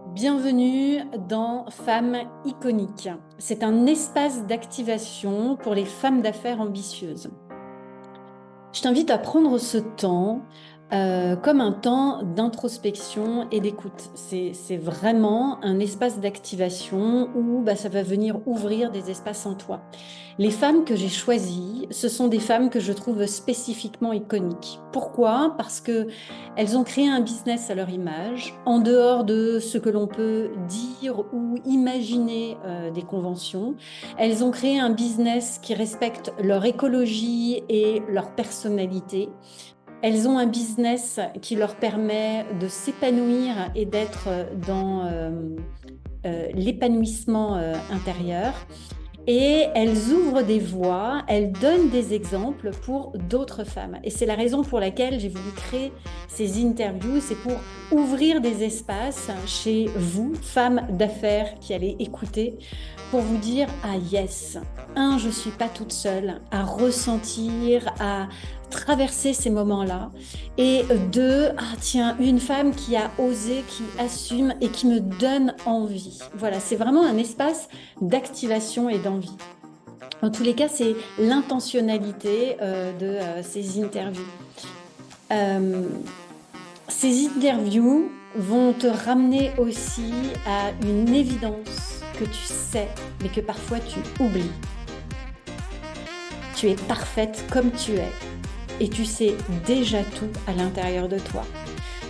Bienvenue dans Femmes iconiques. C'est un espace d'activation pour les femmes d'affaires ambitieuses. Je t'invite à prendre ce temps comme un temps d'introspection et d'écoute. C'est vraiment un espace d'activation où ça va venir ouvrir des espaces en toi. Les femmes que j'ai choisies, ce sont des femmes que je trouve spécifiquement iconiques. Pourquoi? Parce que elles ont créé un business à leur image, en dehors de ce que l'on peut dire ou imaginer des conventions. Elles ont créé un business qui respecte leur écologie et leur personnalité. Elles ont un business qui leur permet de s'épanouir et d'être dans l'épanouissement intérieur. Et elles ouvrent des voies, elles donnent des exemples pour d'autres femmes. Et c'est la raison pour laquelle j'ai voulu créer ces interviews, c'est pour ouvrir des espaces chez vous, femmes d'affaires qui allez écouter, pour vous dire, ah yes, je ne suis pas toute seule à ressentir, à traverser ces moments-là. Et deux, ah tiens, une femme qui a osé, qui assume et qui me donne envie. Voilà, c'est vraiment un espace d'activation et d'envie. En tous les cas, c'est l'intentionnalité de ces interviews. Euh, Ces interviews vont te ramener aussi à une évidence que tu sais, mais que parfois tu oublies. Tu es parfaite comme tu es et tu sais déjà tout à l'intérieur de toi.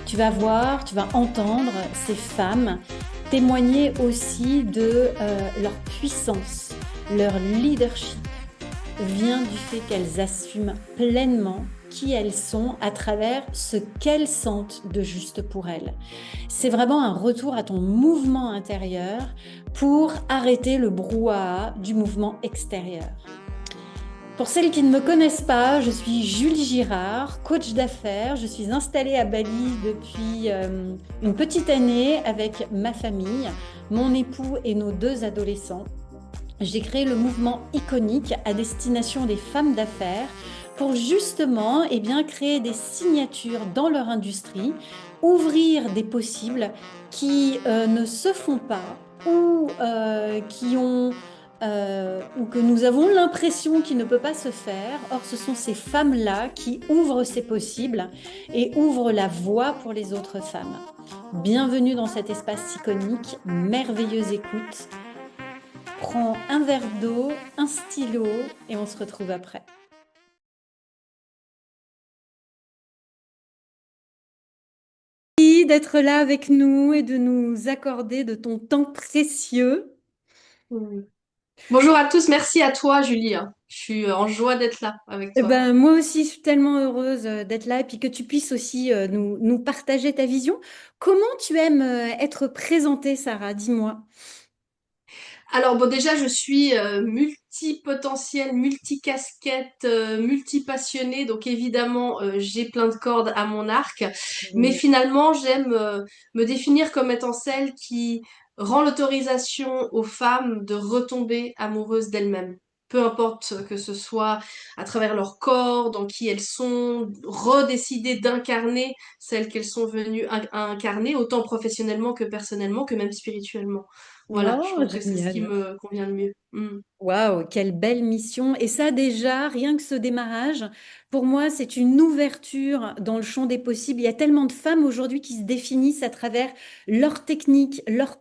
Tu vas voir, tu vas entendre ces femmes témoigner aussi de leur puissance, leur leadership vient du fait qu'elles assument pleinement qui elles sont à travers ce qu'elles sentent de juste pour elles. C'est vraiment un retour à ton mouvement intérieur pour arrêter le brouhaha du mouvement extérieur. Pour celles qui ne me connaissent pas, je suis Julie Girard, coach d'affaires. Je suis installée à Bali depuis une petite année avec ma famille, mon époux et nos deux adolescents. J'ai créé le mouvement iconique à destination des femmes d'affaires pour justement créer des signatures dans leur industrie, ouvrir des possibles qui ne se font pas ou qui ont ou que nous avons l'impression qu'il ne peut pas se faire. Or, ce sont ces femmes-là qui ouvrent ces possibles et ouvrent la voie pour les autres femmes. Bienvenue dans cet espace iconique, merveilleuse écoute. Prends un verre d'eau, un stylo et on se retrouve après. Merci d'être là avec nous et de nous accorder de ton temps précieux. Mm. Bonjour à tous, merci à toi Julie. Je suis en joie d'être là avec Eh toi. ben, moi aussi, je suis tellement heureuse d'être là et puis que tu puisses aussi nous partager ta vision. Comment tu aimes être présentée, Sarah? Dis-moi. Alors bon déjà je suis multipotentielle, multicasquette, multipassionnée, donc évidemment j'ai plein de cordes à mon arc, mais Génial. finalement j'aime me définir comme étant celle qui rend l'autorisation aux femmes de retomber amoureuses d'elles-mêmes. Peu importe que ce soit à travers leur corps, dans qui elles sont, redécider d'incarner celles qu'elles sont venues incarner, autant professionnellement que personnellement, que même spirituellement. Voilà, je Oh, trouve que c'est ce qui génial. me convient le mieux. Waouh, quelle belle mission. Et ça déjà, rien que ce démarrage, pour moi, c'est une ouverture dans le champ des possibles. Il y a tellement de femmes aujourd'hui qui se définissent à travers leur technique, leur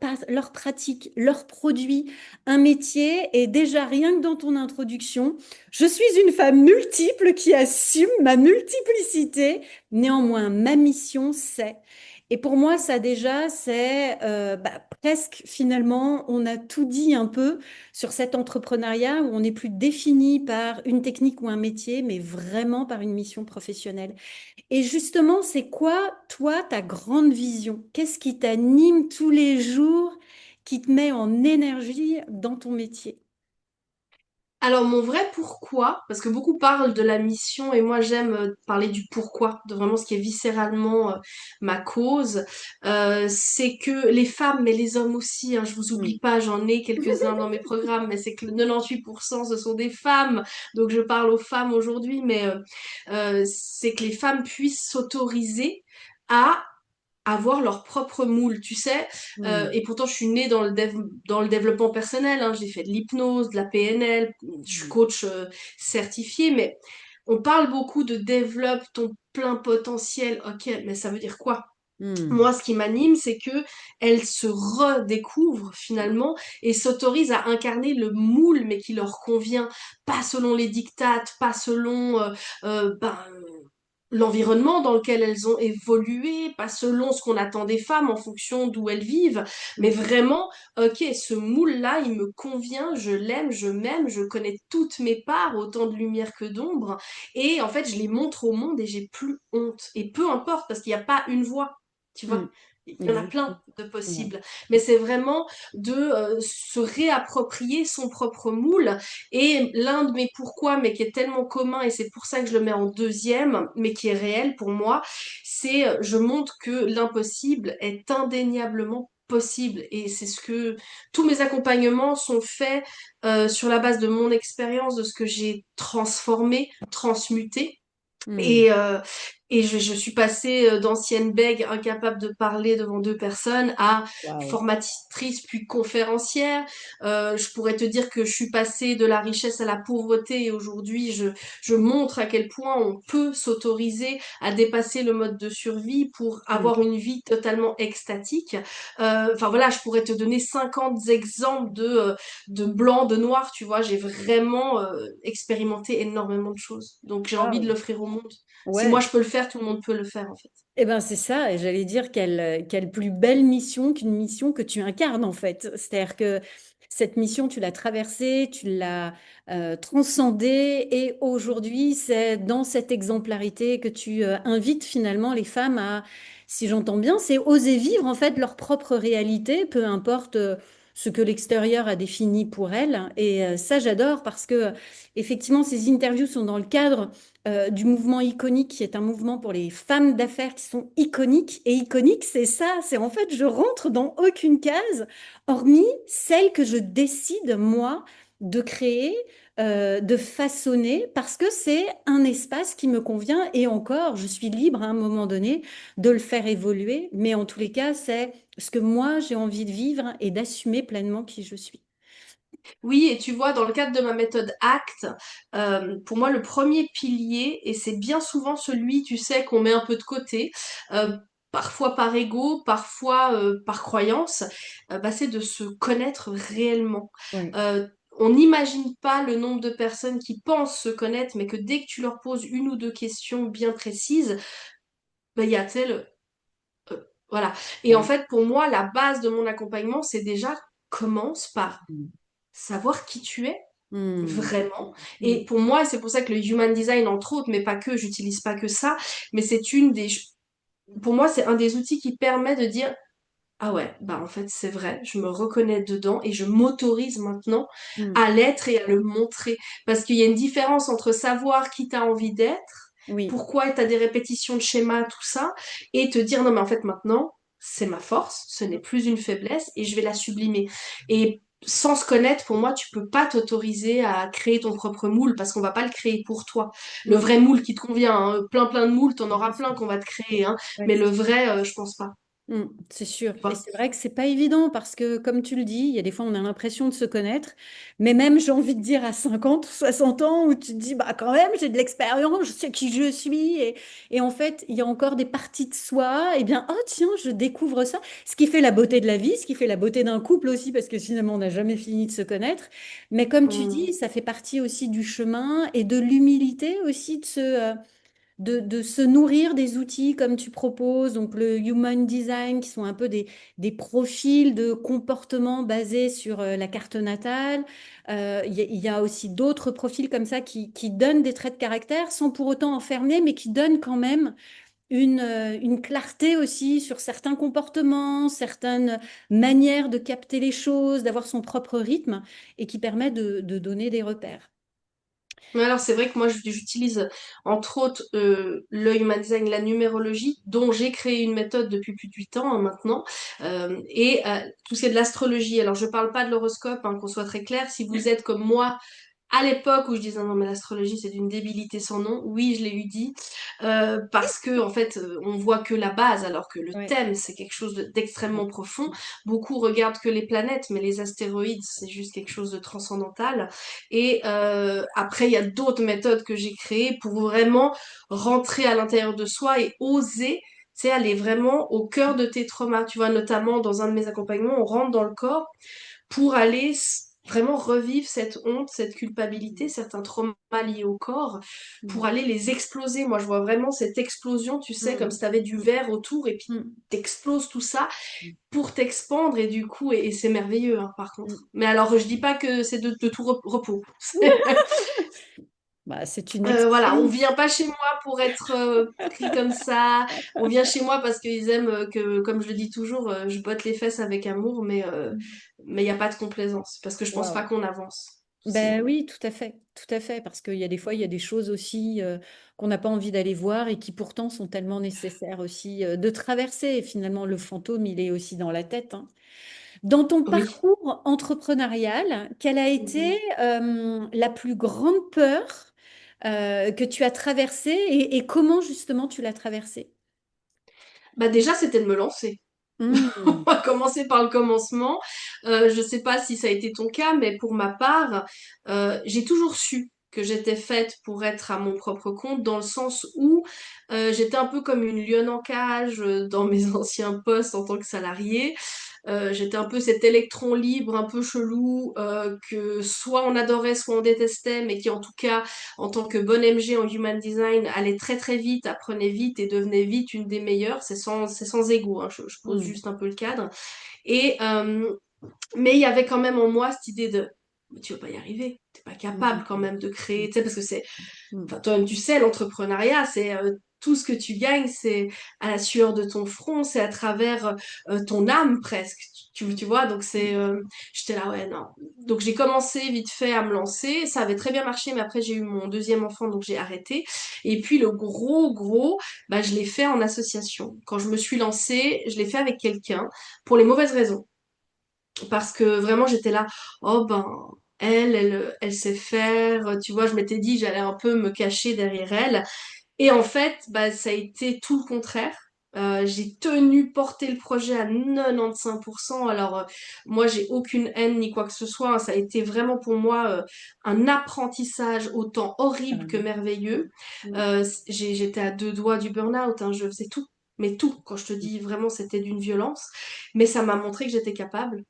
pratique, leurs produits, un métier. Et déjà, rien que dans ton introduction, je suis une femme multiple qui assume ma multiplicité. Néanmoins, ma mission, c'est... Et pour moi, ça déjà, c'est presque finalement, on a tout dit un peu sur cet entrepreneuriat où on n'est plus défini par une technique ou un métier, mais vraiment par une mission professionnelle. Et justement, c'est quoi, toi, ta grande vision? Qu'est-ce qui t'anime tous les jours, qui te met en énergie dans ton métier? Alors mon vrai pourquoi, parce que beaucoup parlent de la mission et moi j'aime parler du pourquoi, de vraiment ce qui est viscéralement ma cause, c'est que les femmes, mais les hommes aussi, hein, je vous oublie Mm. pas, j'en ai quelques-uns dans mes programmes, mais c'est que le 98% ce sont des femmes, donc je parle aux femmes aujourd'hui, mais c'est que les femmes puissent s'autoriser à avoir leur propre moule, tu sais. Hmm. Et pourtant, je suis née dans le développement personnel, hein. J'ai fait de l'hypnose, de la PNL, je suis Hmm. coach certifié, mais on parle beaucoup de développe ton plein potentiel. Ok, mais ça veut dire quoi? Hmm. Moi, ce qui m'anime, c'est que elles se redécouvrent finalement et s'autorisent à incarner le moule, mais qui leur convient, pas selon les dictates, pas selon l'environnement dans lequel elles ont évolué, pas selon ce qu'on attend des femmes en fonction d'où elles vivent, mais Hmm. vraiment, ok, ce moule-là, il me convient, je l'aime, je m'aime, je connais toutes mes parts, autant de lumière que d'ombre, et en fait, je les montre au monde et j'ai plus honte. Et peu importe, parce qu'il n'y a pas une voie, tu Hmm. vois. Il y en a plein Exactement. de Ouais. possibles. Mais c'est vraiment de se réapproprier son propre moule. Et l'un de mes pourquoi, mais qui est tellement commun, et c'est pour ça que je le mets en deuxième, mais qui est réel pour moi, c'est je montre que l'impossible est indéniablement possible. Et c'est ce que tous mes accompagnements sont faits sur la base de mon expérience, de ce que j'ai transformé, transmuté. Hmm. Et je suis passée d'ancienne bègue incapable de parler devant deux personnes à Waouh. formatrice puis conférencière. Je pourrais te dire que je suis passée de la richesse à la pauvreté et aujourd'hui je montre à quel point on peut s'autoriser à dépasser le mode de survie pour Hmm. avoir une vie totalement extatique. Enfin voilà, je pourrais te donner 50 exemples de blanc, de noir, tu vois. J'ai vraiment expérimenté énormément de choses. Donc j'ai envie de Waouh. l'offrir au monde. Si moi Ouais. je peux le faire, tout le monde peut le faire en fait. Eh ben c'est ça, et j'allais dire quelle plus belle mission qu'une mission que tu incarnes en fait. C'est-à-dire que cette mission, tu l'as traversée, tu l'as transcendée, et aujourd'hui, c'est dans cette exemplarité que tu invites finalement les femmes à, si j'entends bien, c'est oser vivre en fait leur propre réalité, peu importe ce que l'extérieur a défini pour elles. Et ça, j'adore parce que effectivement, ces interviews sont dans le cadre du mouvement iconique, qui est un mouvement pour les femmes d'affaires qui sont iconiques. Et iconique, c'est ça, c'est en fait, je rentre dans aucune case, hormis celle que je décide, moi, de créer, de façonner, parce que c'est un espace qui me convient. Et encore, je suis libre à un moment donné de le faire évoluer. Mais en tous les cas, c'est ce que moi, j'ai envie de vivre et d'assumer pleinement qui je suis. Oui, et tu vois, dans le cadre de ma méthode ACT, pour moi, le premier pilier, et c'est bien souvent celui, tu sais, qu'on met un peu de côté, parfois par ego, parfois par croyance, c'est de se connaître réellement. Ouais. On n'imagine pas le nombre de personnes qui pensent se connaître, mais que dès que tu leur poses une ou deux questions bien précises, il y a tel... voilà. Et en Ouais. fait, pour moi, la base de mon accompagnement, c'est déjà commence par savoir qui tu es Hmm. vraiment. Hmm. Et pour moi, c'est pour ça que le human design, entre autres, mais pas que, j'utilise pas que ça, mais c'est une des, pour moi, c'est un des outils qui permet de dire, ah ouais, bah en fait, c'est vrai, je me reconnais dedans et je m'autorise maintenant Hmm. à l'être et à le montrer. Parce qu'il y a une différence entre savoir qui t'as envie d'être, Oui. pourquoi t'as des répétitions de schémas, tout ça, et te dire, non, mais en fait, maintenant, c'est ma force, ce n'est plus une faiblesse et je vais la sublimer. Et sans se connaître, pour moi, tu peux pas t'autoriser à créer ton propre moule parce qu'on va pas le créer pour toi. Le Non. vrai moule qui te convient, hein, plein de moules, t'en Bien auras plein sûr. qu'on va te créer, hein, Ouais, mais le c'est sûr. vrai, je pense pas. C'est sûr. Tu Et vois. c'est vrai que c'est pas évident parce que, comme tu le dis, il y a des fois, on a l'impression de se connaître. Mais même, j'ai envie de dire, à 50, 60 ans, où tu te dis, bah, quand même, j'ai de l'expérience, je sais qui je suis. Et en fait, il y a encore des parties de soi. Et bien, oh, tiens, je découvre ça. Ce qui fait la beauté de la vie, ce qui fait la beauté d'un couple aussi, parce que finalement, on n'a jamais fini de se connaître. Mais comme tu Mm. dis, ça fait partie aussi du chemin et de l'humilité aussi de se nourrir des outils comme tu proposes, donc le Human Design, qui sont un peu des profils de comportement basés sur la carte natale. Il y a aussi d'autres profils comme ça qui donnent des traits de caractère sans pour autant enfermer, mais qui donnent quand même une clarté aussi sur certains comportements, certaines manières de capter les choses, d'avoir son propre rythme, et qui permet de donner des repères. Mais alors, c'est vrai que moi, j'utilise entre autres le Human Design, la numérologie, dont j'ai créé une méthode depuis plus de 8 ans hein, maintenant, et tout ce qui est de l'astrologie. Alors, je parle pas de l'horoscope, hein, qu'on soit très clair. Si vous êtes comme moi, à l'époque où je disais non mais l'astrologie c'est d'une débilité sans nom, oui je l'ai eu dit, parce que en fait on voit que la base alors que le Ouais. thème c'est quelque chose d'extrêmement profond. Beaucoup regardent que les planètes, mais les astéroïdes c'est juste quelque chose de transcendantal. Et après il y a d'autres méthodes que j'ai créées pour vraiment rentrer à l'intérieur de soi et oser. C'est aller vraiment au cœur de tes traumas. Tu vois, notamment dans un de mes accompagnements, on rentre dans le corps pour aller vraiment revivre cette honte, cette culpabilité, certains traumas liés au corps, Mm. pour aller les exploser. Moi, je vois vraiment cette explosion, tu sais, comme Mm. si tu avais du verre autour et puis Mm. t'exploses tout ça Mm. pour t'expandre et du coup, et c'est merveilleux, hein, par contre. Mm. Mais alors, je dis pas que c'est de tout repos. Bah, c'est une Voilà, on expérience. vient pas chez moi pour être pris comme ça. On vient chez moi parce qu'ils aiment que, comme je le dis toujours, je botte les fesses avec amour, mais il n'y a pas de complaisance parce que je pense pas Waouh. qu'on avance. Ben Sinon. oui, tout à fait, parce qu'il y a des fois, il y a des choses aussi qu'on n'a pas envie d'aller voir et qui pourtant sont tellement nécessaires aussi de traverser. Et finalement, le fantôme, il est aussi dans la tête, hein. Dans ton Oui. parcours entrepreneurial, quelle a été Mhm. la plus grande peur que tu as traversée et comment justement tu l'as traversée? Bah déjà, c'était de me lancer. On Hmm. va commencer par le commencement. Je sais pas si ça a été ton cas, mais pour ma part, j'ai toujours su que j'étais faite pour être à mon propre compte, dans le sens où j'étais un peu comme une lionne en cage dans mes anciens postes en tant que salariée. J'étais un peu cet électron libre, un peu chelou, que soit on adorait, soit on détestait, mais qui en tout cas, en tant que bonne MG en Human Design, allait très très vite, apprenait vite et devenait vite une des meilleures. C'est sans ego, hein, je pose Hmm. juste un peu le cadre. Et, mais il y avait quand même en moi cette idée de, mais tu vas pas y arriver, t'es pas capable quand Hmm. même de créer, tu sais, parce que c'est Hmm. enfin, toi-même, tu sais, l'entrepreneuriat, c'est tout ce que tu gagnes, c'est à la sueur de ton front, c'est à travers ton âme presque. Tu vois, donc j'étais là, ouais, non. Donc j'ai commencé vite fait à me lancer. Ça avait très bien marché, mais après j'ai eu mon deuxième enfant, donc j'ai arrêté. Et puis le gros, bah, je l'ai fait en association. Quand je me suis lancée, je l'ai fait avec quelqu'un pour les mauvaises raisons parce que vraiment j'étais là, oh ben elle sait faire, tu vois, je m'étais dit j'allais un peu me cacher derrière elle. Et en fait, bah ça a été tout le contraire. J'ai tenu porter le projet à 95%. Alors moi j'ai aucune haine ni quoi que ce soit, hein. Ça a été vraiment pour moi un apprentissage autant horrible que Carrément. merveilleux. Hmm. J'étais à deux doigts du burn-out, hein. Je faisais tout. Mais tout, quand je te dis vraiment, c'était d'une violence. Mais ça m'a montré que j'étais capable.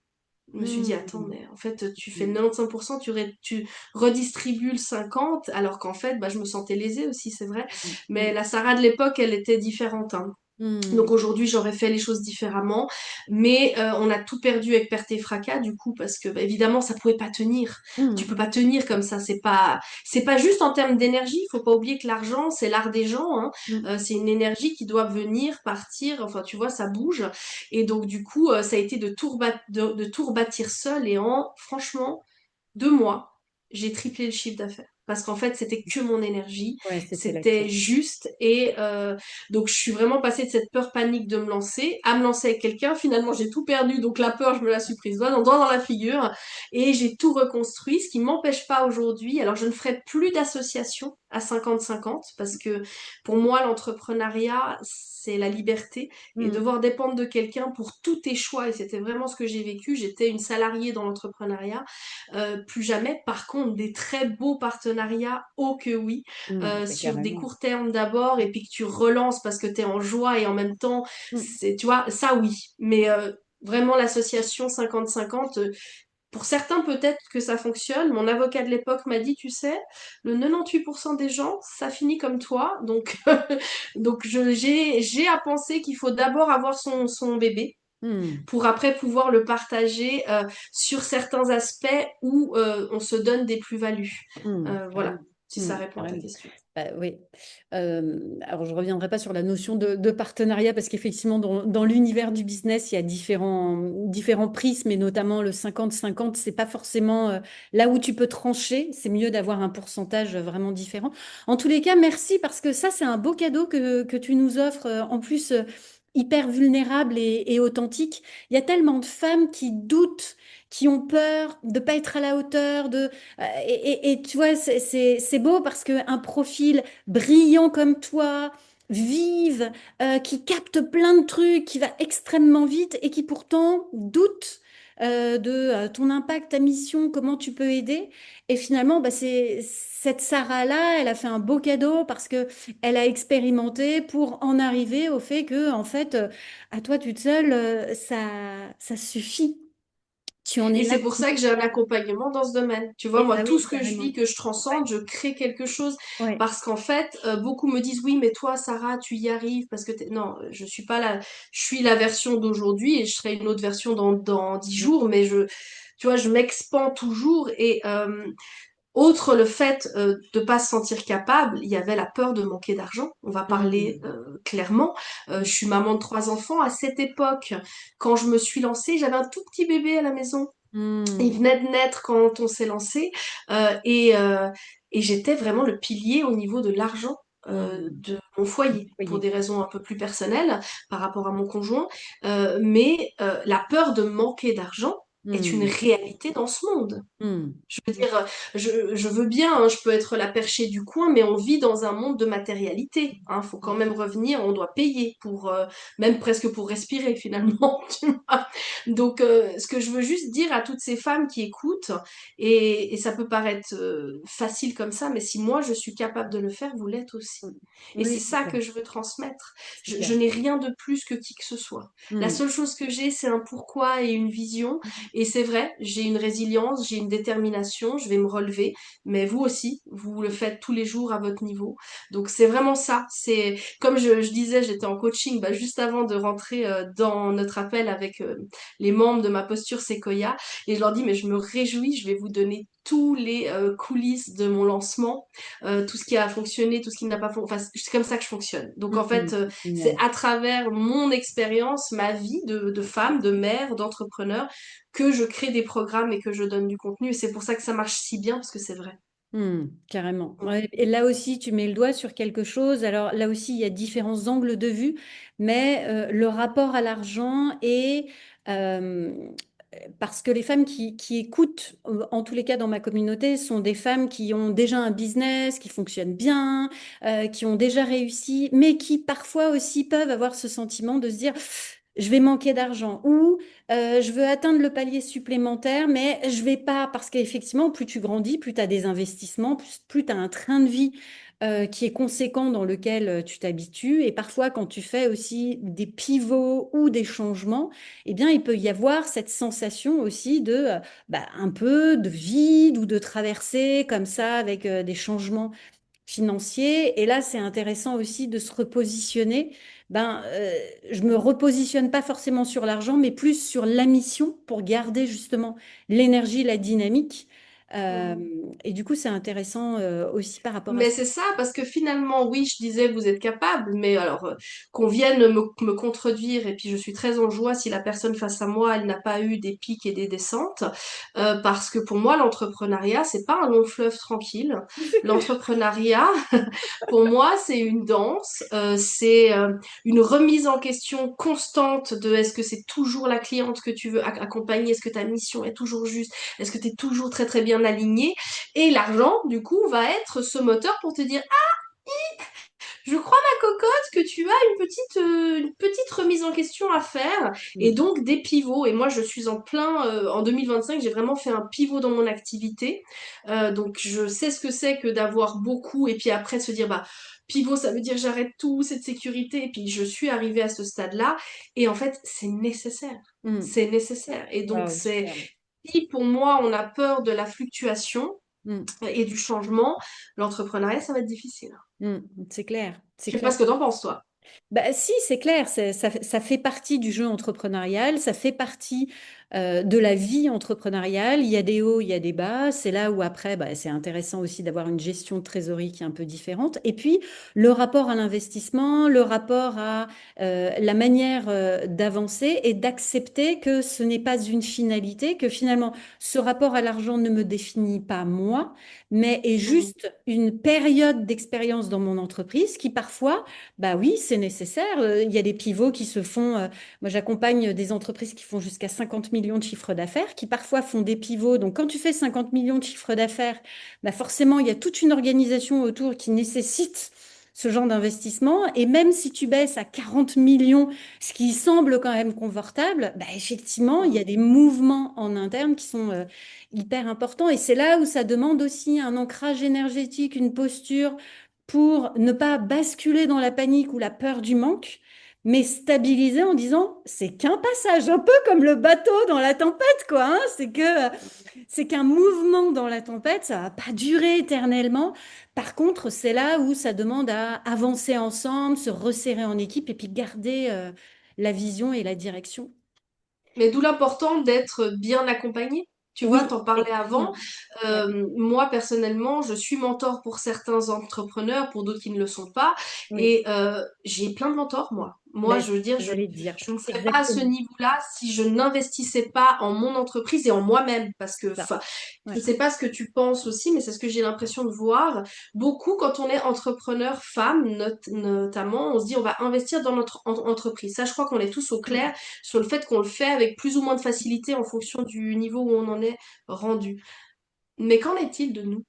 Je me suis dit, attends, Hmm. mais en fait, tu fais Hmm. 95%, tu redistribues le 50%, alors qu'en fait, bah, je me sentais lésée aussi, c'est vrai. Mais Hmm. la Sarah de l'époque, elle était différente, hein. Hmm. Donc aujourd'hui, j'aurais fait les choses différemment, mais on a tout perdu avec perte et fracas du coup parce que bah, évidemment ça pouvait pas tenir. Tu Hmm. peux pas tenir comme ça. C'est pas juste en termes d'énergie. Il faut pas oublier que l'argent c'est l'art des gens, hein. Hmm. C'est une énergie qui doit venir, partir. Enfin tu vois, ça bouge. Et donc du coup, ça a été de tout rebâtir seul. Et en franchement 2 mois, j'ai triplé le chiffre d'affaires. Parce qu'en fait, c'était que mon énergie, Ouais, c'était la c'était clé. juste. Et donc, je suis vraiment passée de cette peur panique de me lancer à me lancer avec quelqu'un. Finalement, j'ai tout perdu. Donc, la peur, je me la suis prise droit dans la figure. Et j'ai tout reconstruit, ce qui m'empêche pas aujourd'hui. Alors, je ne ferai plus d'association à 50-50 parce que pour moi, l'entrepreneuriat, c'est la liberté. Et Hmm. devoir dépendre de quelqu'un pour tous tes choix. Et c'était vraiment ce que j'ai vécu. J'étais une salariée dans l'entrepreneuriat, plus jamais. Par contre, des très beaux partenariats, oh que oui, Hmm. Mais sur des carrément. courts termes d'abord, et puis que tu relances parce que tu es en joie et en même temps, Hmm. tu vois, ça oui. Mais vraiment, l'association 50-50, pour certains, peut-être que ça fonctionne. Mon avocat de l'époque m'a dit, tu sais, le 98% des gens, ça finit comme toi. Donc, donc j'ai à penser qu'il faut d'abord avoir son bébé Hmm. pour après pouvoir le partager sur certains aspects où on se donne des plus-values. Voilà, Carrément. si ça répond à ta Carrément. question. Bah, oui. Alors, je ne reviendrai pas sur la notion de partenariat parce qu'effectivement, dans l'univers du business, il y a différents prismes et notamment le 50-50, c'est pas forcément là où tu peux trancher. C'est mieux d'avoir un pourcentage vraiment différent. En tous les cas, merci parce que ça, c'est un beau cadeau que tu nous offres. En plus, hyper vulnérable et authentique. Il y a tellement de femmes qui doutent, qui ont peur de pas être à la hauteur, et tu vois, c'est beau parce qu'un profil brillant comme toi, vive, qui capte plein de trucs, qui va extrêmement vite et qui pourtant doute de ton impact, ta mission, comment tu peux aider. Et finalement, bah, cette Sarah-là, elle a fait un beau cadeau parce que elle a expérimenté pour en arriver au fait que, en fait, à toi toute seule, ça suffit. Tu en es Et là. c'est pour ça que j'ai un accompagnement dans ce domaine. Tu vois, Et moi, bah tout oui, ce que je carrément. vis, que je Ouais, transcende, je crée quelque chose. ouais. Parce qu'en fait, beaucoup me disent, oui, mais toi, Sarah, tu y arrives parce que non, je suis pas là. Je suis la version d'aujourd'hui et je serai une autre version dans 10 jours, mais tu vois, je m'expand toujours et autre le fait de pas se sentir capable, il y avait la peur de manquer d'argent. On va parler Mm. clairement. Je suis maman de 3 enfants. À cette époque, quand je me suis lancée, j'avais un tout petit bébé à la maison. Il Mm. venait de naître quand on s'est lancé et j'étais vraiment le pilier au niveau de l'argent Mm. de mon foyer pour Voyez. des raisons un peu plus personnelles par rapport à mon conjoint. Mais la peur de manquer d'argent est une Mm. réalité dans ce monde. Mm. Je veux dire, je veux bien, hein, je peux être la perchée du coin, mais on vit dans un monde de matérialité. Hein, faut quand même revenir, on doit payer pour, même presque pour respirer finalement. Tu vois. Donc, ce que je veux juste dire à toutes ces femmes qui écoutent, et ça peut paraître facile comme ça, mais si moi je suis capable de le faire, vous l'êtes aussi. Mm. Et c'est Oui, c'est ça clair. que je veux transmettre. C'est Je clair. n'ai rien de plus que qui que ce soit. La Mm. seule chose que j'ai, c'est un pourquoi et une vision. Et c'est vrai, j'ai une résilience, j'ai une détermination, je vais me relever, mais vous aussi, vous le faites tous les jours à votre niveau. Donc c'est vraiment ça. C'est comme je disais, j'étais en coaching bah, juste avant de rentrer dans notre appel avec les membres de ma posture Sequoia, et je leur dis mais je me réjouis, je vais vous donner tous les coulisses de mon lancement, tout ce qui a fonctionné, tout ce qui n'a pas fonctionné. Enfin, c'est comme ça que je fonctionne. Donc en fait, Mm. c'est Génial. à travers mon expérience, ma vie de femme, de mère, d'entrepreneur, que je crée des programmes et que je donne du contenu. Et c'est pour ça que ça marche si bien, parce que c'est vrai. Carrément. Mm. Ouais, et là aussi, tu mets le doigt sur quelque chose. Alors là aussi, il y a différents angles de vue, mais le rapport à l'argent euh, parce que les femmes qui écoutent, en tous les cas dans ma communauté, sont des femmes qui ont déjà un business, qui fonctionne bien, qui ont déjà réussi, mais qui parfois aussi peuvent avoir ce sentiment de se dire, je vais manquer d'argent ou je veux atteindre le palier supplémentaire, mais je vais pas parce qu'effectivement, plus tu grandis, plus tu as des investissements, plus tu as un train de vie qui est conséquent dans lequel tu t'habitues. Et parfois, quand tu fais aussi des pivots ou des changements, eh bien, il peut y avoir cette sensation aussi de bah, un peu de vide ou de traversée comme ça avec des changements financiers. Et là, c'est intéressant aussi de se repositionner. Ben, je me repositionne pas forcément sur l'argent, mais plus sur la mission pour garder justement l'énergie, la dynamique. Euh, Mhm. et du coup, c'est intéressant aussi par rapport à Mais ça. c'est ça, parce que finalement, oui, je disais, vous êtes capable, mais alors, qu'on vienne me contredire, et puis je suis très en joie si la personne face à moi, elle n'a pas eu des pics et des descentes, parce que pour moi, l'entrepreneuriat, c'est pas un long fleuve tranquille. L'entrepreneuriat, pour moi, c'est une danse, c'est une remise en question constante de est-ce que c'est toujours la cliente que tu veux accompagner, est-ce que ta mission est toujours juste, est-ce que tu es toujours très très bien aligné. Et l'argent, du coup, va être ce moteur pour te dire, ah, je crois ma cocotte que tu as une petite remise en question à faire et Mm. donc des pivots. Et moi, je suis en plein, en 2025, j'ai vraiment fait un pivot dans mon activité. Donc, je sais ce que c'est que d'avoir beaucoup et puis après se dire, bah, pivot, ça veut dire j'arrête tout, cette sécurité. Et puis, je suis arrivée à ce stade-là. Et en fait, c'est nécessaire. Mm. C'est nécessaire. Et donc, Waouh, c'est, superbe. si pour moi, on a peur de la fluctuation, Mm. et du changement, l'entrepreneuriat, ça va être difficile. Mm. C'est clair, c'est Je sais pas clair. ce que t'en penses, toi. Bah, si, c'est clair, ça fait partie du jeu entrepreneurial, ça fait partie de la vie entrepreneuriale. Il y a des hauts, il y a des bas. C'est là où après, bah, c'est intéressant aussi d'avoir une gestion de trésorerie qui est un peu différente. Et puis, le rapport à l'investissement, le rapport à la manière d'avancer et d'accepter que ce n'est pas une finalité, que finalement, ce rapport à l'argent ne me définit pas moi, mais est Mhm. juste une période d'expérience dans mon entreprise qui parfois, bah oui, c'est nécessaire. Il y a des pivots qui se font. Moi, j'accompagne des entreprises qui font jusqu'à 50 millions de chiffres d'affaires, qui parfois font des pivots. Donc, quand tu fais 50 millions de chiffres d'affaires, bah forcément, il y a toute une organisation autour qui nécessite ce genre d'investissement. Et même si tu baisses à 40 millions, ce qui semble quand même confortable, bah effectivement, il y a Mhm. des mouvements en interne qui sont hyper importants. Et c'est là où ça demande aussi un ancrage énergétique, une posture pour ne pas basculer dans la panique ou la peur du manque, mais stabiliser en disant c'est qu'un passage, un peu comme le bateau dans la tempête, quoi. Hein. C'est qu'un mouvement dans la tempête, ça va pas durer éternellement. Par contre, c'est là où ça demande à avancer ensemble, se resserrer en équipe et puis garder la vision et la direction. Mais d'où l'important d'être bien accompagné. Tu vois, Oui, t'en parlais avant. exactement. Ouais, Moi, personnellement, je suis mentor pour certains entrepreneurs, pour d'autres qui ne le sont pas. oui. Et j'ai plein de mentors, moi. Moi, Ben, je veux dire, j'allais te dire. je ne serais pas à ce Exactement. niveau-là si je n'investissais pas en mon entreprise et en moi-même. Parce C'est que, ça. enfin, je Ouais. ne sais pas ce que tu penses aussi, mais c'est ce que j'ai l'impression de voir. Beaucoup, quand on est entrepreneur femme, notamment, on se dit on va investir dans notre entreprise. Ça, je crois qu'on est tous au clair sur le fait qu'on le fait avec plus ou moins de facilité en fonction du niveau où on en est rendu. Mais qu'en est-il de nous?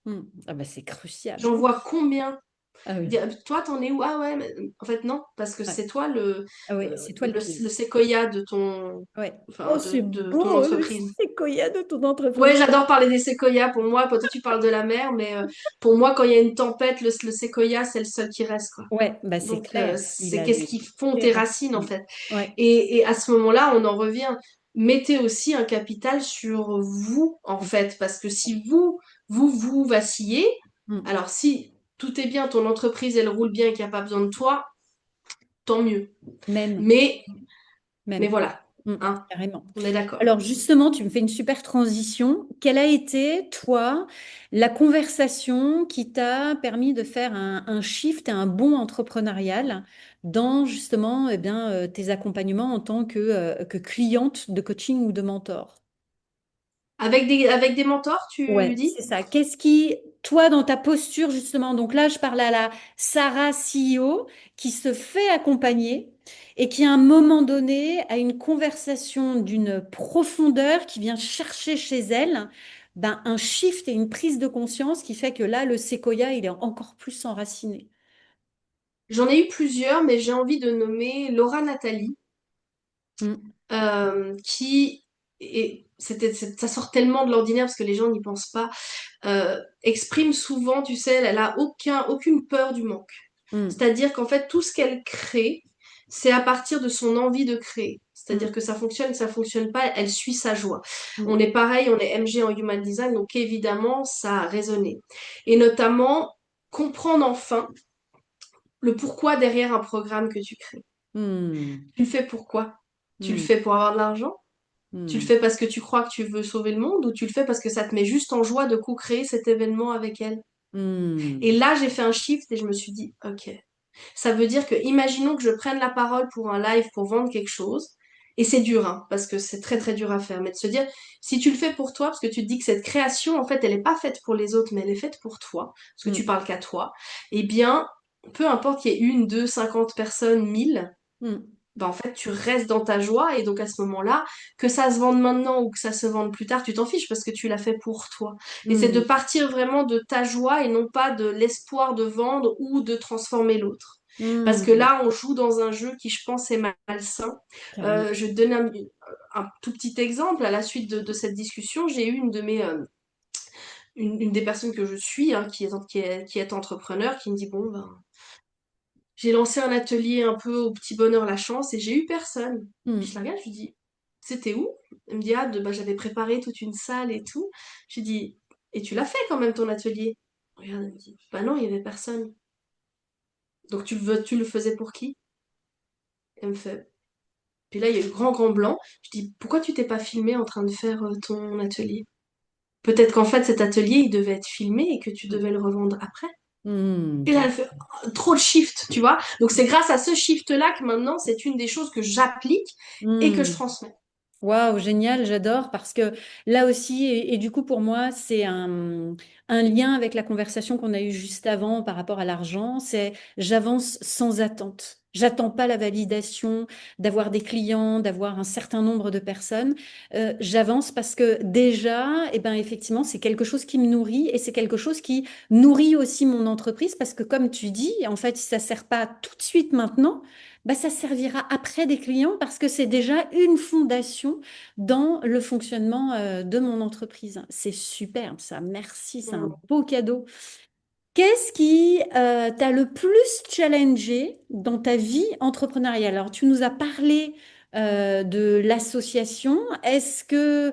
Hmm. Ah ben, c'est crucial. J'en vois combien? Ah oui. Toi, t'en es où? Ah ouais, mais en fait, non, parce que Ouais. c'est toi le, Ah oui, c'est toi le pilier. le séquoia de ton, Ouais. enfin, Oh, c'est de ton beau, le entreprise. séquoia de ton entreprise. Ouais, j'adore parler des séquoias pour moi. Toi, tu parles de la mer, mais pour moi, quand il y a une tempête, le séquoia, c'est le seul qui reste, quoi. Ouais, bah c'est Donc, clair. Il c'est a qu'est-ce des qui font tes super racines, en racines. fait. Ouais. Et à ce moment-là, on en revient. Mettez aussi un capital sur vous, en fait, parce que si vous vacillez, Hmm. alors si tout est bien, ton entreprise, elle roule bien et qu'il n'y a pas besoin de toi, tant mieux. Même, Mais, mais même. voilà, Hmm. hein, Carrément. on est d'accord. Alors justement, tu me fais une super transition. Quelle a été, toi, la conversation qui t'a permis de faire un shift et un bond entrepreneurial dans justement eh bien, tes accompagnements en tant que cliente de coaching ou de mentor? Avec des mentors, tu Ouais, dis? c'est ça. Qu'est-ce qui, toi, dans ta posture, justement, donc là, je parle à la Sarah CEO qui se fait accompagner et qui, à un moment donné, a une conversation d'une profondeur qui vient chercher chez elle ben, un shift et une prise de conscience qui fait que là, le séquoia, il est encore plus enraciné. J'en ai eu plusieurs, mais j'ai envie de nommer Laura Nathalie, Mm, qui ça sort tellement de l'ordinaire parce que les gens n'y pensent pas. Exprime souvent, tu sais, elle a aucune peur du manque. mm, C'est-à-dire qu'en fait, tout ce qu'elle crée, c'est à partir de son envie de créer. C'est-à-dire mm, que ça fonctionne pas, elle suit sa joie. On mm, est pareil, on est MG en Human Design, donc évidemment, ça a résonné. Et notamment, comprendre enfin le pourquoi derrière un programme que tu crées. mm, Tu le fais pourquoi? Tu le mm, fais pour avoir de l'argent? Tu le mm, fais parce que tu crois que tu veux sauver le monde ou tu le fais parce que ça te met juste en joie de co-créer cet événement avec elle? Et mm, là, j'ai fait un shift et je me suis dit, ok, ça veut dire que, imaginons que je prenne la parole pour un live pour vendre quelque chose, et c'est dur, hein, parce que c'est très très dur à faire, mais de se dire, si tu le fais pour toi, parce que tu te dis que cette création, en fait, elle n'est pas faite pour les autres, mais elle est faite pour toi, parce que tu mm, parles qu'à toi, eh bien, peu importe qu'il y ait une, deux, 50 personnes, 1000, mm, ben en fait, tu restes dans ta joie et donc à ce moment-là, que ça se vende maintenant ou que ça se vende plus tard, tu t'en fiches parce que tu l'as fait pour toi. Et c'est de mm, partir vraiment de ta joie et non pas de l'espoir de vendre ou de transformer l'autre. Parce que mm, là, on joue dans un jeu qui, je pense, est malsain. carrément. Je vais te donner un tout petit exemple. À la suite de cette discussion, j'ai eu une des personnes que je suis, hein, qui est entrepreneur, qui me dit, bon, ben, j'ai lancé un atelier un peu au petit bonheur la chance et j'ai eu personne. Puis je la Mm, regarde, je lui dis, c'était où? Elle me dit, ah, bah, j'avais préparé toute une salle et tout. Je lui dis, et tu l'as fait quand même ton atelier? Regarde, elle me dit, bah non, il y avait personne. Donc tu le faisais pour qui? Elle me fait, Puis là, il y a eu grand, grand blanc. Je dis, pourquoi tu t'es pas filmé en train de faire ton atelier? Peut-être qu'en fait, cet atelier, il devait être filmé et que tu devais le revendre après. Et là, Génial. elle fait oh, trop de shift, tu vois. Donc, c'est grâce à ce shift-là que maintenant, c'est une des choses que j'applique et que je Hmm. transmets. Waouh, génial, j'adore parce que là aussi, et du coup pour moi, c'est un lien avec la conversation qu'on a eue juste avant par rapport à l'argent, c'est j'avance sans attente. J'attends pas la validation d'avoir des clients, d'avoir un certain nombre de personnes. J'avance parce que déjà, eh ben, effectivement, c'est quelque chose qui me nourrit et c'est quelque chose qui nourrit aussi mon entreprise parce que comme tu dis, en fait, si ça sert pas tout de suite maintenant, bah, ça servira après des clients parce que c'est déjà une fondation dans le fonctionnement de mon entreprise. C'est superbe ça, merci, c'est un Mm. beau cadeau. Qu'est-ce qui t'a le plus challengé dans ta vie entrepreneuriale? Alors, tu nous as parlé de l'association. Est-ce que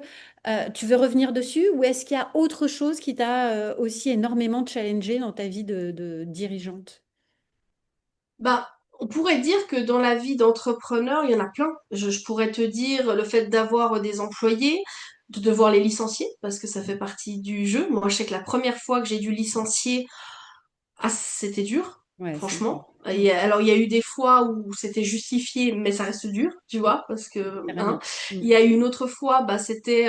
tu veux revenir dessus ou est-ce qu'il y a autre chose qui t'a aussi énormément challengé dans ta vie de dirigeante? Bah, on pourrait dire que dans la vie d'entrepreneur, il y en a plein. Je pourrais te dire le fait d'avoir des employés, de devoir les licencier, parce que ça fait partie du jeu. Moi, je sais que la première fois que j'ai dû licencier, ah, c'était dur, Ouais, c'est dur. franchement. Mm, Alors, il y a eu des fois où c'était justifié, mais ça reste dur, tu vois, parce que, hein. carrément. Mm, Il y a eu une autre fois, bah, c'était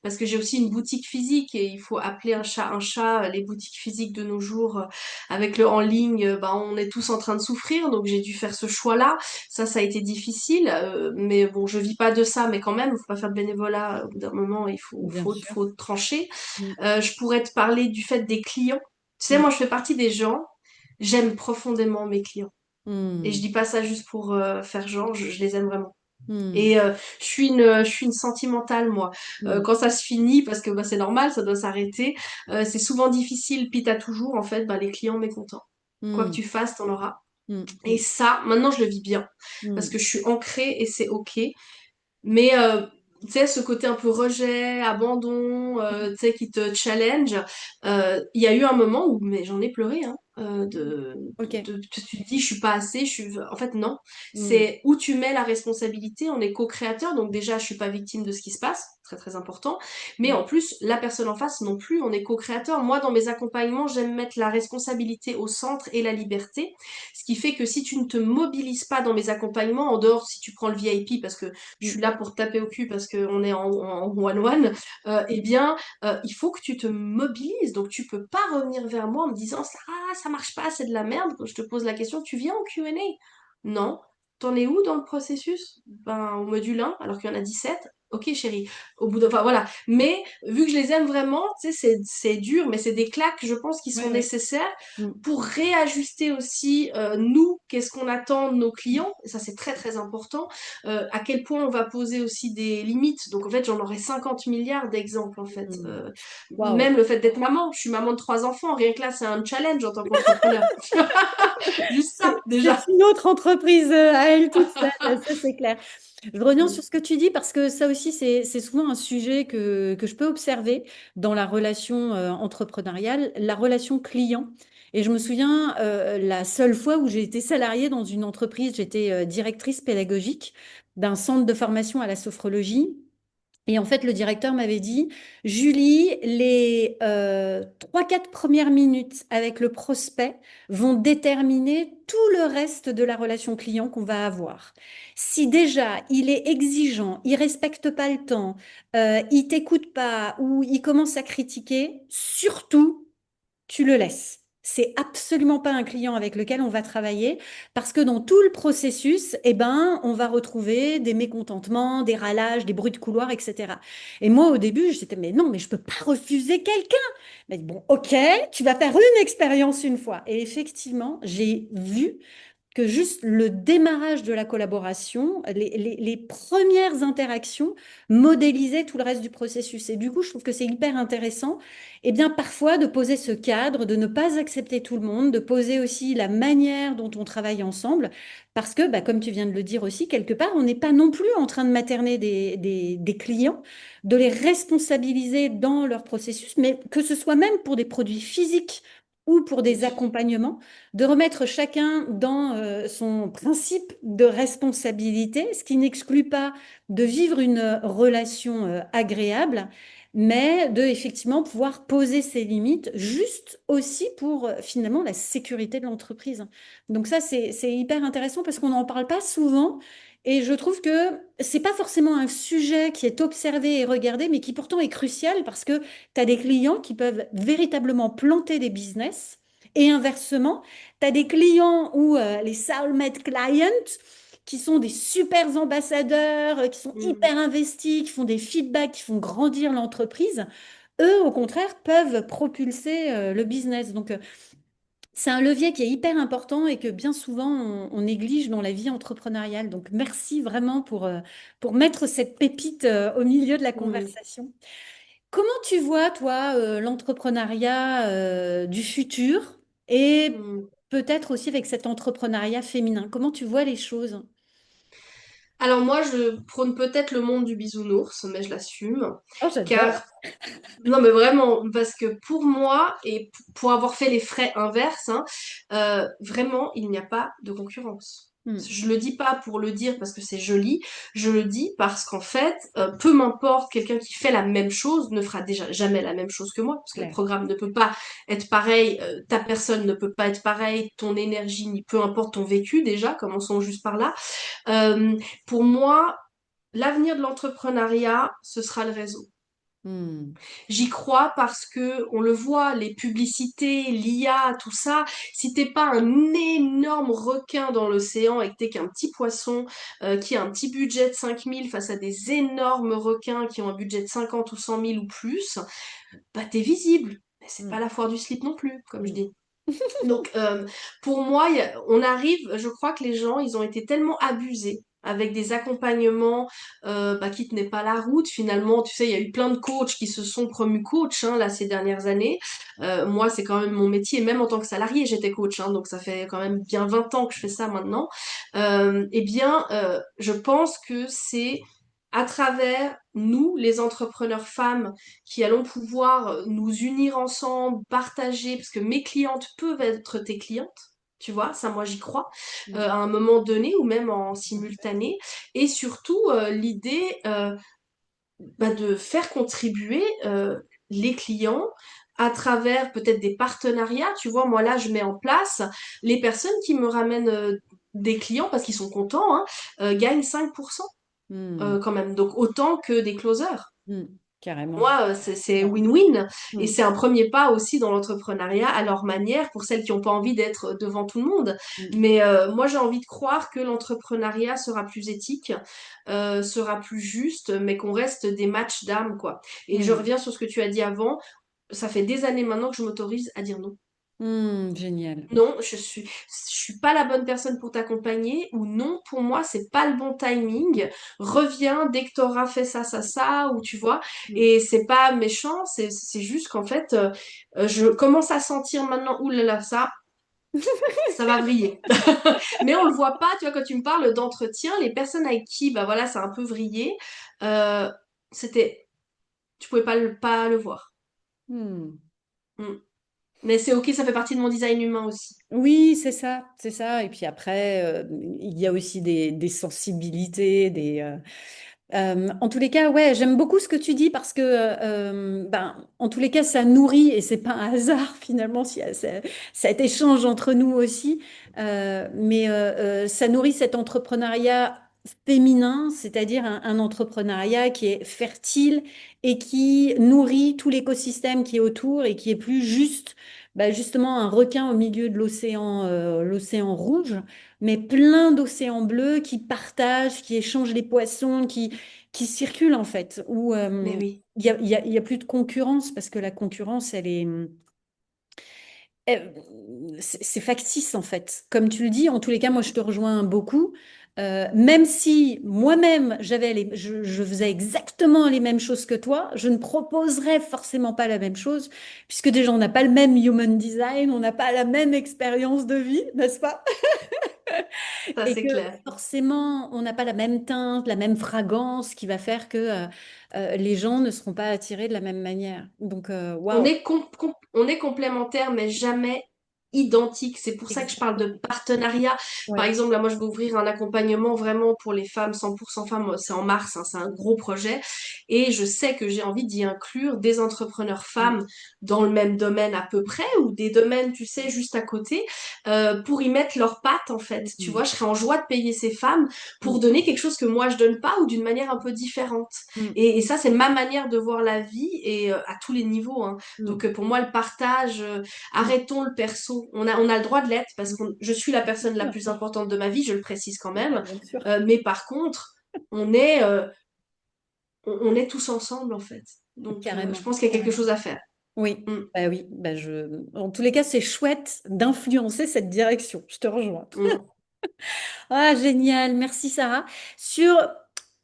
parce que j'ai aussi une boutique physique et il faut appeler un chat un chat. Les boutiques physiques de nos jours, avec le en ligne, bah, on est tous en train de souffrir, donc j'ai dû faire ce choix-là. Ça a été difficile, mais bon, je vis pas de ça, mais quand même, il faut pas faire de bénévolat. Au bout d'un moment, bien sûr. faut trancher. Mm, Je pourrais te parler du fait des clients. Tu sais, mm, moi, je fais partie des gens, j'aime profondément mes clients. Et je mm, dis pas ça juste pour faire genre, je les aime vraiment. mm, Et je suis une sentimentale, moi. mm. Quand ça se finit, parce que bah, c'est normal, ça doit s'arrêter, c'est souvent difficile, puis t'as toujours, en fait, bah, les clients mécontents. Quoi que Mm, tu fasses, t'en auras. mm, Et mm, ça, maintenant, je le vis bien. Parce mm, que je suis ancrée et c'est OK. Mais tu sais, ce côté un peu rejet, abandon, tu sais, qui te challenge, il y a eu un moment où mais j'en ai pleuré, hein, ok. tu te dis, je suis pas assez, je suis... En fait, non. Mm, C'est où tu mets la responsabilité, on est co-créateur, donc déjà, je suis pas victime de ce qui se passe, très très important. Mais mm, en plus, la personne en face non plus, on est co-créateur. Moi, dans mes accompagnements, j'aime mettre la responsabilité au centre et la liberté. Ce qui fait que si tu ne te mobilises pas dans mes accompagnements, en dehors, si tu prends le VIP, parce que je mm, suis là pour taper au cul parce qu'on est en one-one, eh bien, il faut que tu te mobilises. Donc, tu peux pas revenir vers moi en me disant, ça marche pas, c'est de la merde. Quand je te pose la question, tu viens au Q&A? Non. T'en es où dans le processus? Ben, au module 1, alors qu'il y en a 17. Ok, chérie. Au bout de... Enfin, voilà. Mais, vu que je les aime vraiment, tu sais, c'est dur, mais c'est des claques, je pense, qui sont ouais, ouais. nécessaires Mm, pour réajuster aussi, nous, qu'est-ce qu'on attend de nos clients. Et ça, c'est très, très important. À quel point on va poser aussi des limites. Donc, en fait, j'en aurais 50 milliards d'exemples, en fait. mm. Waouh. Même le fait d'être maman. Je suis maman de 3 enfants. Rien que là, c'est un challenge en tant qu'entrepreneur. Juste ça, C'est déjà. une autre entreprise à elle toute seule, ça c'est clair. Je reviens Mm. sur ce que tu dis parce que ça aussi, c'est souvent un sujet que je peux observer dans la relation entrepreneuriale, la relation client. Et je me souviens, la seule fois où j'ai été salariée dans une entreprise, j'étais directrice pédagogique d'un centre de formation à la sophrologie. Et en fait, le directeur m'avait dit, Julie, les 3-4 premières minutes avec le prospect vont déterminer tout le reste de la relation client qu'on va avoir. Si déjà il est exigeant, il respecte pas le temps, il t'écoute pas ou il commence à critiquer, surtout tu le laisses. C'est absolument pas un client avec lequel on va travailler parce que dans tout le processus, eh ben, on va retrouver des mécontentements, des râlages, des bruits de couloir, etc. Et moi, au début, j'étais, mais non, mais je peux pas refuser quelqu'un. Mais bon, ok, tu vas faire une expérience une fois. Et effectivement, j'ai vu que juste le démarrage de la collaboration, les premières interactions modélisaient tout le reste du processus. Et du coup, je trouve que c'est hyper intéressant, et bien parfois de poser ce cadre, de ne pas accepter tout le monde, de poser aussi la manière dont on travaille ensemble, parce que, bah, comme tu viens de le dire aussi, quelque part, on n'est pas non plus en train de materner des clients, de les responsabiliser dans leur processus, mais que ce soit même pour des produits physiques ou pour des Oui. accompagnements, de remettre chacun dans son principe de responsabilité, ce qui n'exclut pas de vivre une relation agréable, mais de effectivement pouvoir poser ses limites, juste aussi pour finalement la sécurité de l'entreprise. Donc ça, c'est hyper intéressant parce qu'on n'en parle pas souvent. Et je trouve que c'est pas forcément un sujet qui est observé et regardé, mais qui pourtant est crucial parce que tu as des clients qui peuvent véritablement planter des business. Et inversement, tu as des clients ou les soulmate clients qui sont des super ambassadeurs, qui sont Mm. hyper investis, qui font des feedbacks, qui font grandir l'entreprise. Eux, au contraire, peuvent propulser le business. Donc, c'est un levier qui est hyper important et que bien souvent on néglige dans la vie entrepreneuriale. Donc, merci vraiment pour mettre cette pépite au milieu de la Mm. conversation. Comment tu vois, toi, l'entrepreneuriat du futur et Mm. peut-être aussi avec cet entrepreneuriat féminin? Comment tu vois les choses? Alors moi, je prône peut-être le monde du bisounours, mais je l'assume, Oh, car j'adore. non, mais vraiment, parce que pour moi, et pour avoir fait les frais inverses, hein, vraiment, il n'y a pas de concurrence. Hmm, Je le dis pas pour le dire parce que c'est joli, je le dis parce qu'en fait, peu m'importe, quelqu'un qui fait la même chose ne fera déjà jamais la même chose que moi, parce que le clair. programme ne peut pas être pareil, ta personne ne peut pas être pareille, ton énergie, ni peu importe ton vécu déjà, commençons juste par là. Euh, pour moi, l'avenir de l'entrepreneuriat, ce sera le réseau. Hmm, J'y crois parce que on le voit, les publicités, l'IA, tout ça. Si t'es pas un énorme requin dans l'océan et que t'es qu'un petit poisson qui a un petit budget de 5 000 face à des énormes requins qui ont un budget de 50 ou 100 000 ou plus, bah t'es visible. Mais c'est pas hmm, la foire du slip non plus, comme je hmm. dis. Donc, pour moi, on arrive, je crois que les gens, ils ont été tellement abusés avec des accompagnements bah, qui tenaient pas la route. Finalement, tu sais, il y a eu plein de coachs qui se sont promus coach là, ces dernières années. Moi, c'est quand même mon métier, même en tant que salarié, j'étais coach, hein, donc ça fait quand même bien 20 ans que je fais ça maintenant. Eh bien, je pense que c'est à travers nous, les entrepreneurs femmes, qui allons pouvoir nous unir ensemble, partager, parce que mes clientes peuvent être tes clientes. Tu vois, ça moi j'y crois, Hmm. à un moment donné ou même en Parfait. simultané. Et surtout l'idée bah, de faire contribuer les clients à travers peut-être des partenariats. Tu vois, moi là je mets en place les personnes qui me ramènent des clients parce qu'ils sont contents, hein, gagnent 5% Hmm, quand même. Donc autant que des closers. hmm, carrément. Moi, c'est win-win et Hmm, c'est un premier pas aussi dans l'entrepreneuriat à leur manière pour celles qui n'ont pas envie d'être devant tout le monde. hmm, Mais moi, j'ai envie de croire que l'entrepreneuriat sera plus éthique, sera plus juste, mais qu'on reste des matchs d'âme, quoi. Et je hmm, reviens sur ce que tu as dit avant. Ça fait des années maintenant que je m'autorise à dire non. hmm, génial. Non, je suis pas la bonne personne pour t'accompagner, ou non, pour moi, c'est pas le bon timing. Reviens dès que t'auras fait ça, ça, ça, ou tu vois. Hmm, Et c'est pas méchant, c'est juste qu'en fait, je commence à sentir maintenant, oulala, ça va vriller. Mais on le voit pas, tu vois, quand tu me parles d'entretien, les personnes avec qui, bah voilà, ça a un peu vrillé, euh, c'était, tu pouvais pas le voir. hmm. Mm. Mais c'est ok, ça fait partie de mon design humain aussi. Oui, c'est ça, c'est ça. Et puis après, il y a aussi des sensibilités, en tous les cas, ouais, j'aime beaucoup ce que tu dis parce que, ben, en tous les cas, ça nourrit et c'est pas un hasard finalement s'il y a cet échange entre nous aussi. Mais ça nourrit cet entrepreneuriat féminin, c'est-à-dire un entrepreneuriat qui est fertile et qui nourrit tout l'écosystème qui est autour et qui est plus juste, ben, justement un requin au milieu de l'océan rouge, mais plein d'océans bleus qui partagent, qui échangent les poissons, qui circulent en fait, où Mais oui. il y a plus de concurrence parce que la concurrence, c'est factice en fait. Comme tu le dis, en tous les cas, moi je te rejoins beaucoup. Même si moi-même, je faisais exactement les mêmes choses que toi, je ne proposerais forcément pas la même chose, puisque déjà, on n'a pas le même human design, on n'a pas la même expérience de vie, n'est-ce pas? Ça, Et c'est que clair. forcément, on n'a pas la même teinte, la même fragrance qui va faire que les gens ne seront pas attirés de la même manière. Donc, On waouh. est, on est complémentaires, mais jamais identiques. C'est pour ça que je parle de partenariat. Par Ouais. exemple, là, moi, je vais ouvrir un accompagnement vraiment pour les femmes, 100% femmes. C'est en mars, hein, c'est un gros projet. Et je sais que j'ai envie d'y inclure des entrepreneurs femmes dans le même domaine à peu près, ou des domaines, tu sais, juste à côté, pour y mettre leurs pattes, en fait. Tu vois, Mm, je serais en joie de payer ces femmes pour mm, donner quelque chose que moi, je donne pas, ou d'une manière un peu différente. mm, Et ça, c'est ma manière de voir la vie, et à tous les niveaux, hein. mm, Donc pour moi, le partage, mm, arrêtons le perso. On a le droit de l'être parce mm. que je suis la Bien personne la sûr. plus importante de ma vie, je le précise quand Ouais, même. bien sûr. Mais par contre, on est, on est tous ensemble en fait. Donc je Carrément, pense qu'il y a quelque carrément. chose à faire. Oui, Mm, bah oui, en tous les cas, c'est chouette d'influencer cette direction. Je te rejoins. mm. Ah, génial, merci Sarah. Sur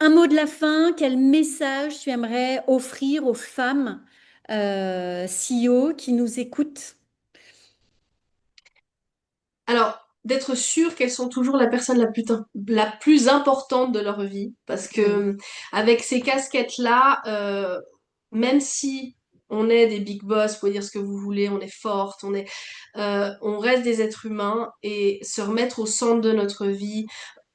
un mot de la fin, quel message tu aimerais offrir aux femmes CEO qui nous écoutent? Alors, d'être sûr qu'elles sont toujours la personne la plus importante de leur vie, parce que Mm, avec ces casquettes-là, même si on est des big boss, vous pouvez dire ce que vous voulez, on est forte, on reste des êtres humains et se remettre au centre de notre vie,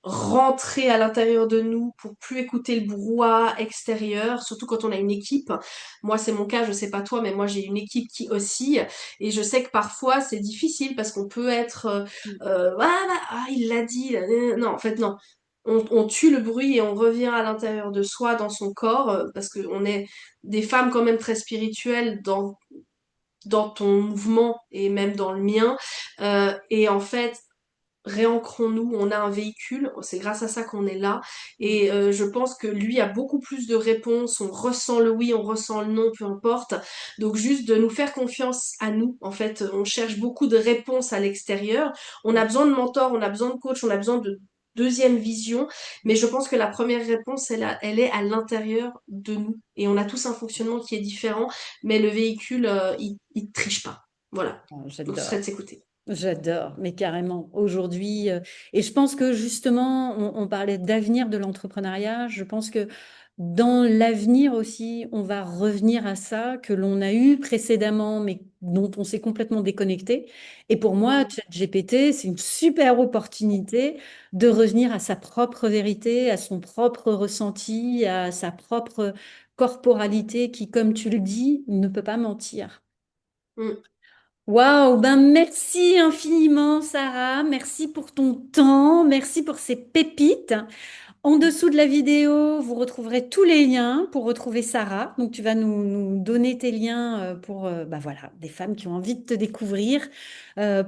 rentrer à l'intérieur de nous pour plus écouter le brouhaha extérieur, surtout quand on a une équipe. Moi, c'est mon cas, je sais pas toi, mais moi, j'ai une équipe qui oscille et je sais que parfois, c'est difficile parce qu'on peut être, mm, il l'a dit, non, en fait, non. On tue le bruit et on revient à l'intérieur de soi, dans son corps, parce qu'on est des femmes quand même très spirituelles dans ton mouvement et même dans le mien. Et en fait, réancrons-nous, on a un véhicule, c'est grâce à ça qu'on est là. mm, Et je pense que lui a beaucoup plus de réponses, on ressent le oui, on ressent le non, peu importe. Donc juste de nous faire confiance à nous. En fait, on cherche beaucoup de réponses à l'extérieur. On a mm. besoin de mentors, on a besoin de coach, on a besoin de deuxième vision. Mais je pense que la première réponse, elle est à l'intérieur de nous. Et on a tous un fonctionnement qui est différent, mais le véhicule, il triche pas. Voilà. Oh, Donc ce serait de j'adore. s'écouter. J'adore, mais carrément. Aujourd'hui, et je pense que justement, on parlait d'avenir de l'entrepreneuriat. Je pense que dans l'avenir aussi, on va revenir à ça que l'on a eu précédemment, mais dont on s'est complètement déconnecté. Et pour moi, Mm, ChatGPT, c'est une super opportunité de revenir à sa propre vérité, à son propre ressenti, à sa propre corporalité qui, comme tu le dis, ne peut pas mentir. mm. Waouh, ben merci infiniment Sarah, merci pour ton temps, merci pour ces pépites. En dessous de la vidéo, vous retrouverez tous les liens pour retrouver Sarah. Donc tu vas nous donner tes liens pour bah voilà, des femmes qui ont envie de te découvrir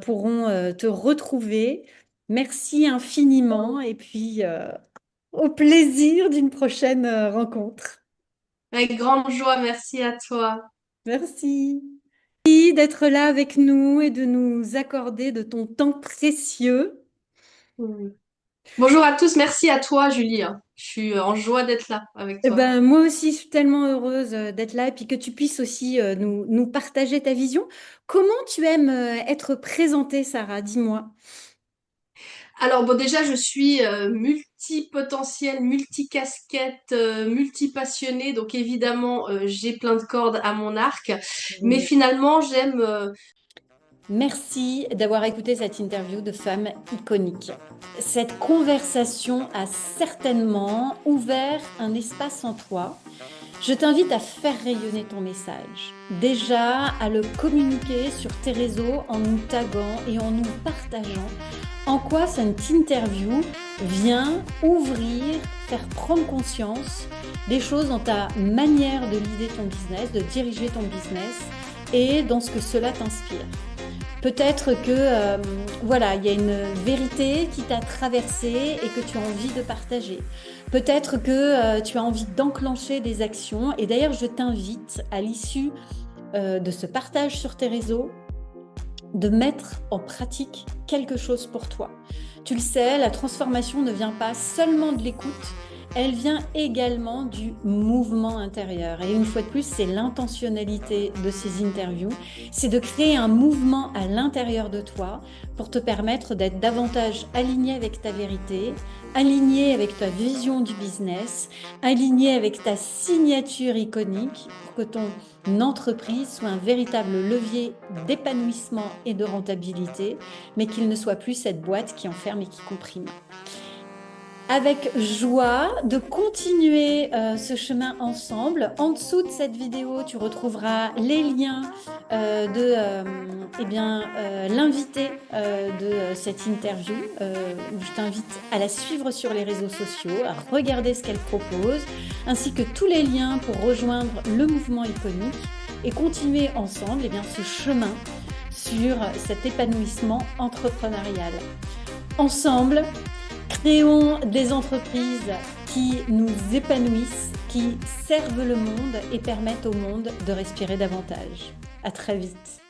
pourront te retrouver. Merci infiniment et puis au plaisir d'une prochaine rencontre. Avec grande joie, merci à toi. Merci. Merci d'être là avec nous et de nous accorder de ton temps précieux. Mm. Bonjour à tous, merci à toi, Julie, hein. Je suis en joie d'être là avec Eh toi. ben, moi aussi, je suis tellement heureuse d'être là et puis que tu puisses aussi nous partager ta vision. Comment tu aimes être présentée, Sarah? Dis-moi. Alors bon, déjà, je suis multipotentielle, multicasquette, multipassionnée, donc évidemment, j'ai plein de cordes à mon arc. Mais Génial. finalement, j'aime Merci d'avoir écouté cette interview de femme iconique. Cette conversation a certainement ouvert un espace en toi. Je t'invite à faire rayonner ton message. Déjà, à le communiquer sur tes réseaux en nous taguant et en nous partageant en quoi cette interview vient ouvrir, faire prendre conscience des choses dans ta manière de leader ton business, de diriger ton business et dans ce que cela t'inspire. Peut-être que voilà, il y a une vérité qui t'a traversé et que tu as envie de partager. Peut-être que tu as envie d'enclencher des actions. Et d'ailleurs, je t'invite à l'issue de ce partage sur tes réseaux de mettre en pratique quelque chose pour toi. Tu le sais, la transformation ne vient pas seulement de l'écoute, elle vient également du mouvement intérieur. Et une fois de plus, c'est l'intentionnalité de ces interviews, c'est de créer un mouvement à l'intérieur de toi pour te permettre d'être davantage aligné avec ta vérité, aligné avec ta vision du business, aligné avec ta signature iconique pour que ton entreprise soit un véritable levier d'épanouissement et de rentabilité, mais qu'il ne soit plus cette boîte qui enferme et qui comprime. Avec joie de continuer ce chemin ensemble. En dessous de cette vidéo, tu retrouveras les liens de l'invité de cette interview. Où je t'invite à la suivre sur les réseaux sociaux, à regarder ce qu'elle propose, ainsi que tous les liens pour rejoindre le mouvement iconique et continuer ensemble ce chemin sur cet épanouissement entrepreneurial. Ensemble, créons des entreprises qui nous épanouissent, qui servent le monde et permettent au monde de respirer davantage. À très vite.